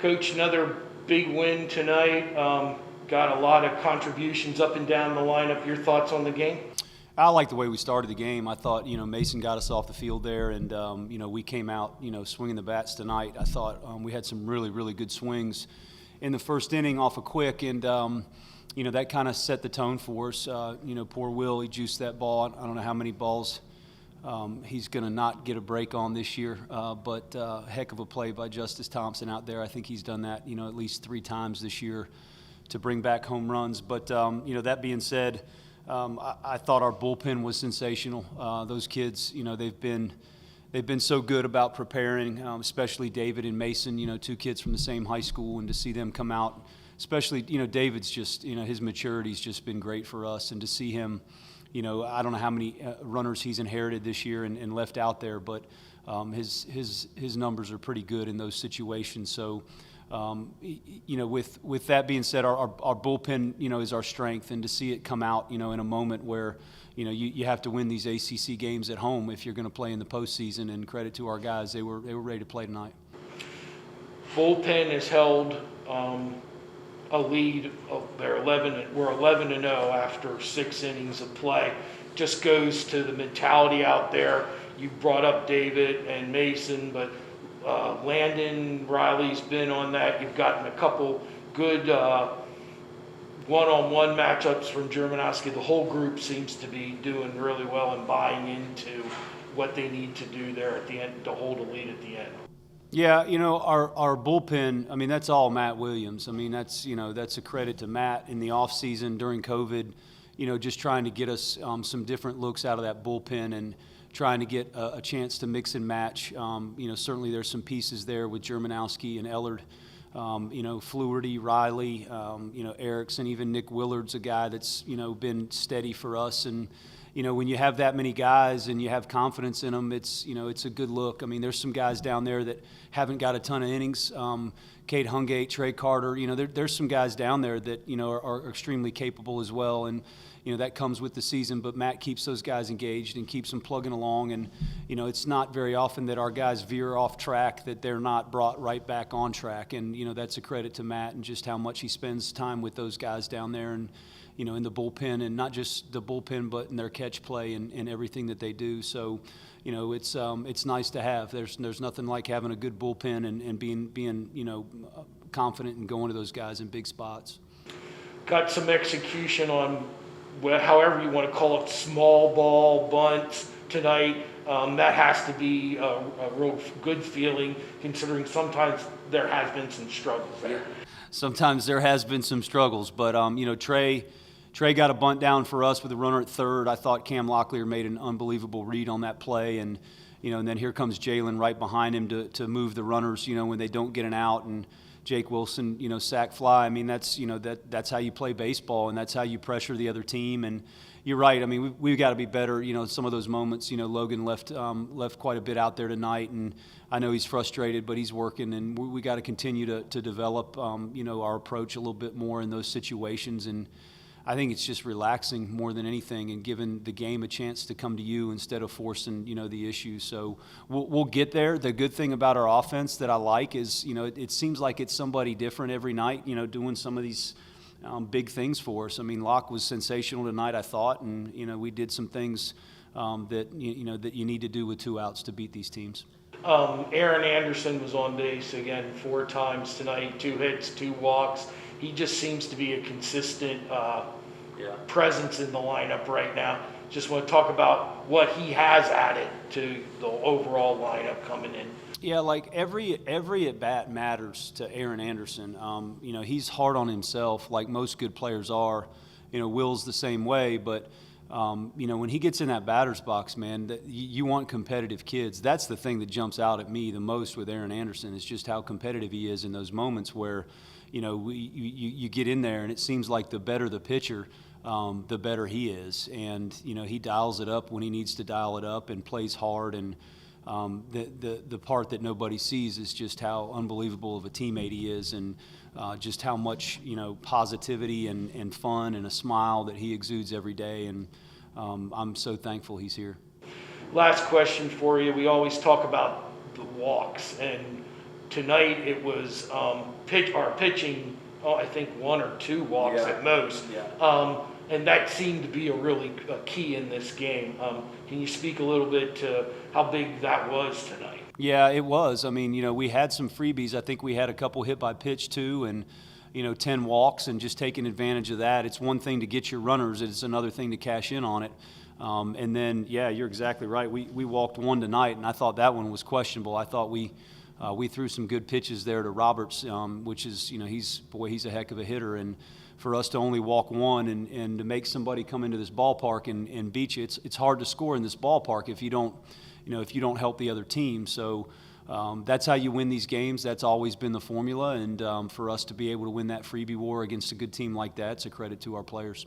Coach, another big win tonight. Got a lot of contributions up and down the lineup. Your thoughts on the game? I like the way we started the game. I thought, Mason got us off the field there, and, we came out, swinging the bats tonight. I thought we had some really, really good swings in the first inning off a quick, and, that kind of set the tone for us. Poor Will, he juiced that ball. I don't know how many balls he's going to not get a break on this year, but heck of a play by Justice Thompson out there. I think he's done that, at least 3 times this year to bring back home runs. But, that being said, I thought our bullpen was sensational. Those kids, they've been so good about preparing, especially David and Mason, 2 kids from the same high school, and to see them come out, especially, David's just, his maturity's just been great for us, and to see him, I don't know how many runners he's inherited this year and left out there, but his numbers are pretty good in those situations. So, with that being said, our bullpen, is our strength, and to see it come out, in a moment where, you have to win these ACC games at home if you're going to play in the postseason. And credit to our guys, they were ready to play tonight. Bullpen has held a lead. We're 11-0 after 6 innings of play. Just goes to the mentality out there. You brought up David and Mason, but Landon Riley's been on that. You've gotten a couple good one-on-one matchups from Germanowski. The whole group seems to be doing really well and buying into what they need to do there at the end to hold a lead at the end. Yeah, our bullpen, that's all Matt Williams. That's a credit to Matt in the offseason during COVID, just trying to get us some different looks out of that bullpen and trying to get a chance to mix and match. Certainly there's some pieces there with Germanowski and Ellard, Fluharty, Riley, Erickson, even Nick Willard's a guy that's, been steady for us. And, when you have that many guys and you have confidence in them, it's a good look. There's some guys down there that haven't got a ton of innings. Cade Hungate, Trey Carter, there's some guys down there that, are extremely capable as well. And, that comes with the season, but Matt keeps those guys engaged and keeps them plugging along. And, it's not very often that our guys veer off track, that they're not brought right back on track. And, that's a credit to Matt and just how much he spends time with those guys down there and, in the bullpen, and not just the bullpen, but in their catch play and everything that they do. So, it's nice to have. There's nothing like having a good bullpen and being confident and going to those guys in big spots. Got some execution on however you want to call it, small ball bunts tonight. That has to be a real good feeling, considering sometimes there has been some struggles there. Sometimes there has been some struggles, but Trey got a bunt down for us with a runner at third. I thought Cam Locklear made an unbelievable read on that play, and and then here comes Jalen right behind him to move the runners, when they don't get an out, and Jake Wilson, sack fly. That's how you play baseball, and that's how you pressure the other team. And you're right. We've got to be better. Some of those moments, Logan left quite a bit out there tonight, and I know he's frustrated, but he's working, and we got to continue to develop, our approach a little bit more in those situations. And I think it's just relaxing more than anything and giving the game a chance to come to you instead of forcing, the issues. So we'll get there. The good thing about our offense that I like is, it seems like it's somebody different every night, doing some of these big things for us. Locke was sensational tonight, I thought, and, we did some things that you need to do with 2 outs to beat these teams. Aaron Anderson was on base again 4 times tonight, 2 hits, 2 walks. He just seems to be a consistent presence in the lineup right now. Just want to talk about what he has added to the overall lineup coming in. Yeah, like every at-bat matters to Aaron Anderson. He's hard on himself like most good players are. Will's the same way, but when he gets in that batter's box, man, you want competitive kids. That's the thing that jumps out at me the most with Aaron Anderson is just how competitive he is in those moments where, you get in there and it seems like the better the pitcher, the better he is. And, he dials it up when he needs to dial it up and plays hard. And the part that nobody sees is just how unbelievable of a teammate he is, and just how much positivity and fun and a smile that he exudes every day. And I'm so thankful he's here. Last question for you. We always talk about the walks, and Tonight it was our pitching, I think 1 or 2 walks Yeah. at most. Yeah. And that seemed to be a key in this game. Can you speak a little bit to how big that was tonight? Yeah, it was. I mean, we had some freebies. I think we had a couple hit by pitch too, and 10 walks, and just taking advantage of that. It's one thing to get your runners; it's another thing to cash in on it. And then, yeah, you're exactly right. We walked 1 tonight, and I thought that one was questionable. I thought we threw some good pitches there to Roberts, which is he's a heck of a hitter, and for us to only walk 1 and to make somebody come into this ballpark and beat you, it's hard to score in this ballpark if you don't help the other team. So that's how you win these games. That's always been the formula, and for us to be able to win that freebie war against a good team like that, it's a credit to our players.